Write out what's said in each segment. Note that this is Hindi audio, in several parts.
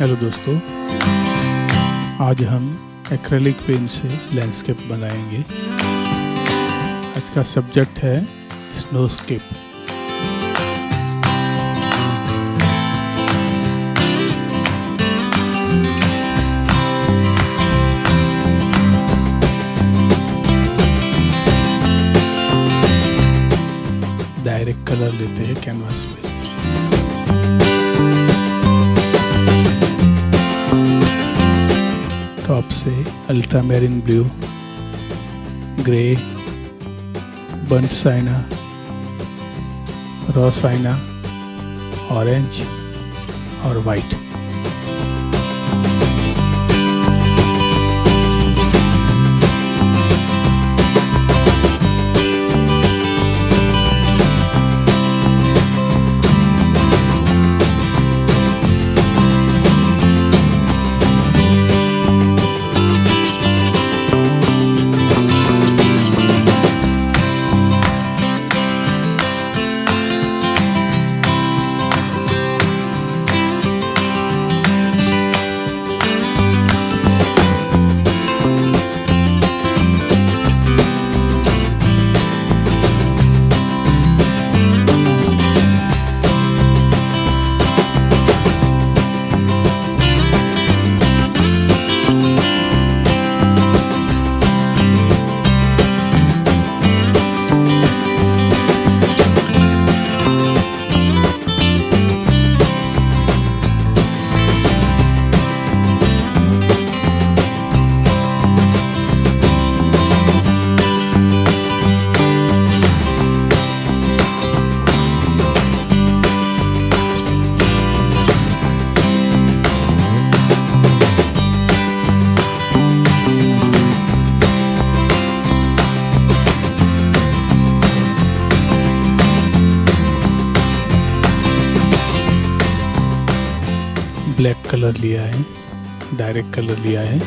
हेलो दोस्तों, आज हम एक्रेलिक पेंट से लैंडस्केप बनाएंगे। आज का सब्जेक्ट है स्नोस्केप। डायरेक्ट कलर लेते हैं कैनवास पे। टॉप से ultramarine blue, grey, burnt sienna, raw sienna, orange और वाइट। ब्लैक कलर लिया है, डायरेक्ट कलर लिया है।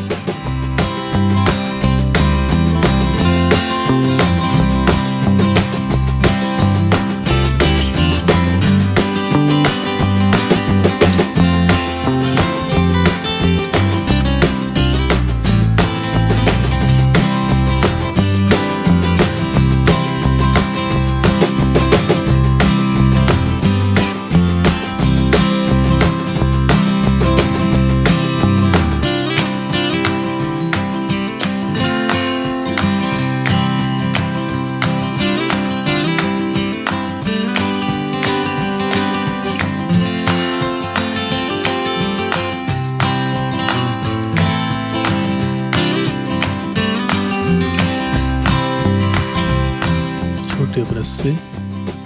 छोटे ब्रश से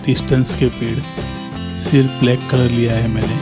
डिस्टेंस के पेड़ सिर्फ ब्लैक कलर लिया है मैंने।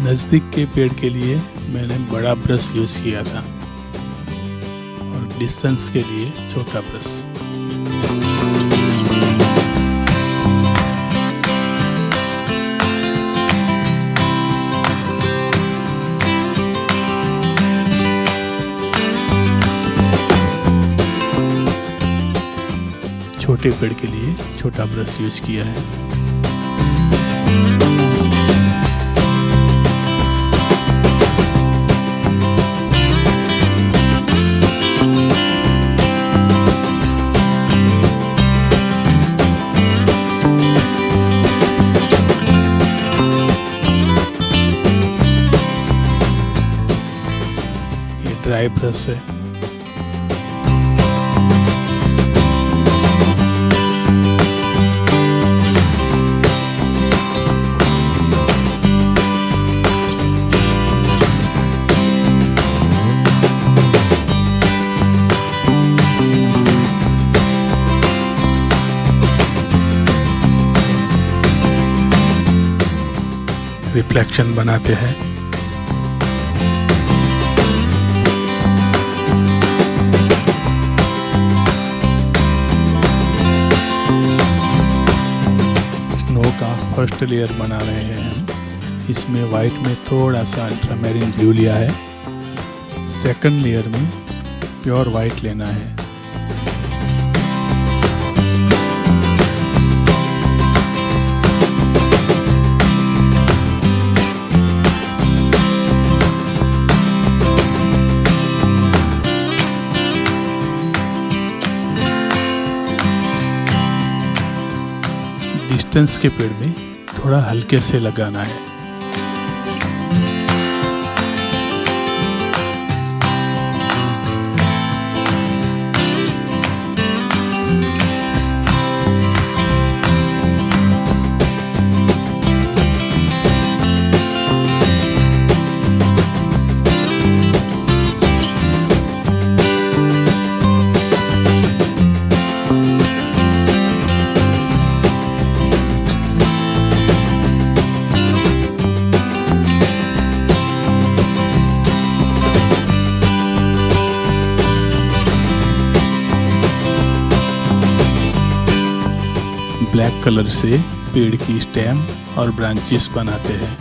नज़दीक के पेड़ के लिए मैंने बड़ा ब्रश यूज़ किया था और डिस्टेंस के लिए छोटा ब्रश। छोटे पेड़ के लिए छोटा ब्रश यूज़ किया है। ड्राई ब्रश है। रिफ्लेक्शन बनाते हैं। स्नो का फर्स्ट लेयर बना रहे हैं हम। इसमें वाइट में थोड़ा सा अल्ट्रामेरिन ब्लू लिया है। सेकंड लेयर में प्योर वाइट लेना है। डिस्टेंस के पेड़ में थोड़ा हल्के से लगाना है। ब्लैक कलर से पेड़ की स्टेम और ब्रांचेस बनाते हैं।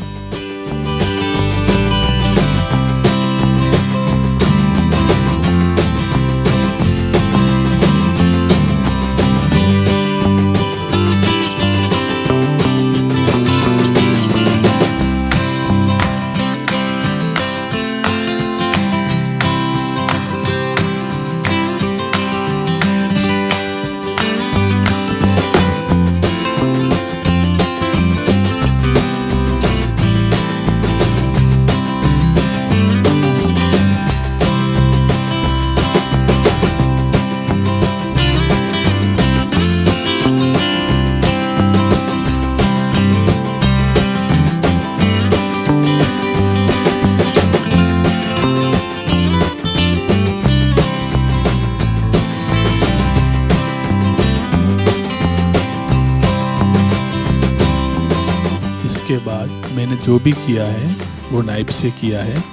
के बाद मैंने जो भी किया है वो नाइफ से किया है।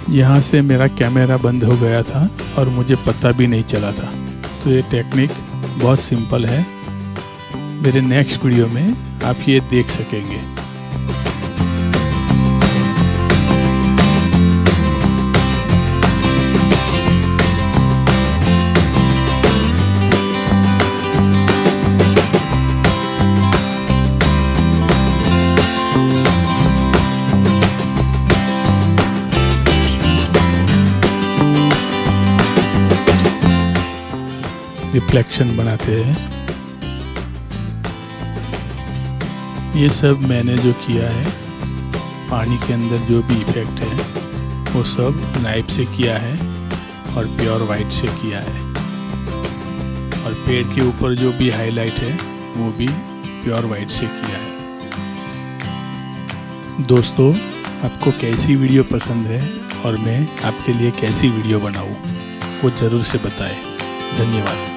यहाँ से मेरा कैमरा बंद हो गया था और मुझे पता भी नहीं चला था। तो ये टेक्निक बहुत सिंपल है। मेरे नेक्स्ट वीडियो में आप ये देख सकेंगे। रिफ्लेक्शन बनाते हैं। ये सब मैंने जो किया है, पानी के अंदर जो भी इफेक्ट है वो सब नाइफ से किया है और प्योर वाइट से किया है। और पेड़ के ऊपर जो भी हाईलाइट है वो भी प्योर वाइट से किया है। दोस्तों, आपको कैसी वीडियो पसंद है और मैं आपके लिए कैसी वीडियो बनाऊं वो ज़रूर से बताएं। धन्यवाद।